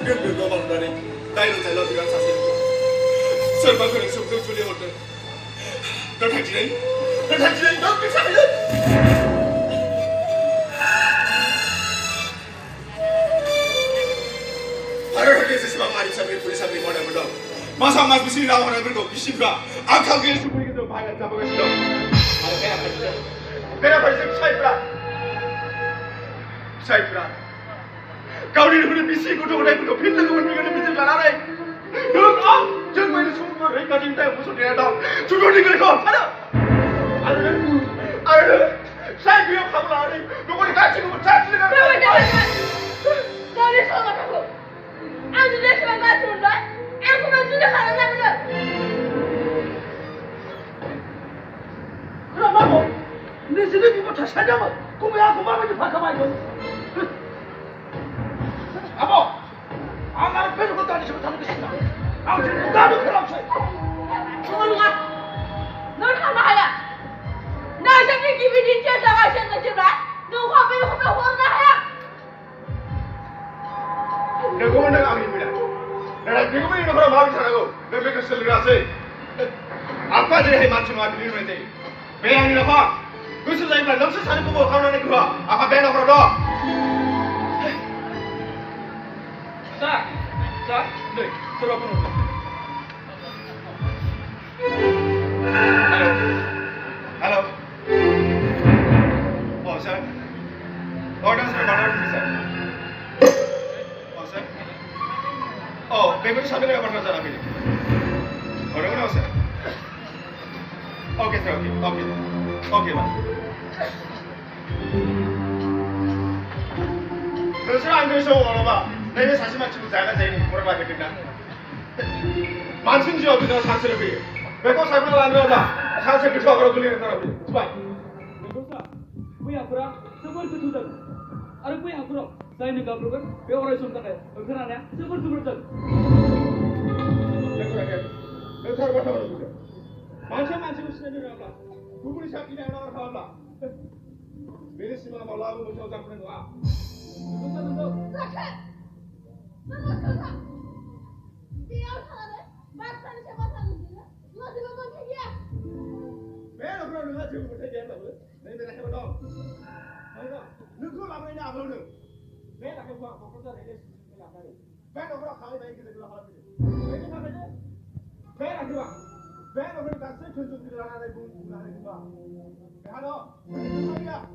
그거 막나니 나이로 잘라들어간 사실 설마 그런 속성 소리 올때 너 당신이 너 괜찮아? 바로하게서 시방 많이 참이 부리삼이 원해보다 마상 마스이 나와나 그리고 이씨가 악하게 수부리게도 방에 잡아가시죠. 내가 벌써 차이프라 가오리를 그런 미시고 저거를 그거 핀는 거 보면 미칠 줄 알아네. 너 정말 숨을 여기까지 있다 무슨 일이야? 죽을 걸 거. 아유, 사이비요 가면 안 해. 누구를 같이 가면 자치를 가면 안 돼. 너를 속아가고 아주 내 시간 맞추는데 앵구만 주력하는 나무는 그럼 마고 내 시대비부터 살자면 꿈이야 그만하면 좀 바꿔봐요. 아버, 나는 빼는 것도 아니지 못하는 것이다. 아무튼 누가 하는 건 없어요. 누가 널 하나하야 나 저기 기분이 째다가 생각지만 너 화배를 하면 혼나야 내가 내가 아닙니다. 내가 지금은 이런 거라 마음이 상하고 내가 몇 개씩 들어갔어요. 아빠 제 맞춤 안 빌리면 돼. 왜 아니라 봐. 그 수사님들 럭스 사는 거 보고 가만히 그거 아빠 배나 그러러. 자, 네, 들어보는 거. Hello. Oh, sir. Order sir, order sir. Oh, sir. Oh, baby, sabi na yung order namin. Order mo na, sir. Okay, sir. Okay. Okay, ma'am. 그래서 안 그래서 얼어봐. 내가 사실만 치고 자가 제일 물어봐 되겠나? 만층지 어디다 상처를 비. 왜또 사고를 안 넣어봐? 상처 그쳐 걸어 돌리는 사람이. 좋아. Dosa, puyakura, sebur ketudan. Ada puyakura, saya ni gabrukan, be orang sunta kaya. Kenapa? Sebur ketudan. 내가 사고 받아 버렸어. 만층 쓰는 줄 알아. 구분이 잡히냐 나와 가라. 메르시마 말라고 못 잡는 거야. Dosa tu. 너무 좋다 네 여사는 막상 잡아서는 너 지금 뭔 얘기야 왜 그러는 거야 지금 못하게 한다고? 내가 해봐도. 아이가 누구 라면이 안 오는? 내가 해봐. 먹고서 내가 시키는 안 돼. 왜 너가 가위 나이 그대로 하라고? 왜 그러는 거야? 왜 그러는 거야? 왜 너가 다 쓸 전적들을 하나 내 보는 거 하는 거야? 왜 하나? 왜 그러는 거야?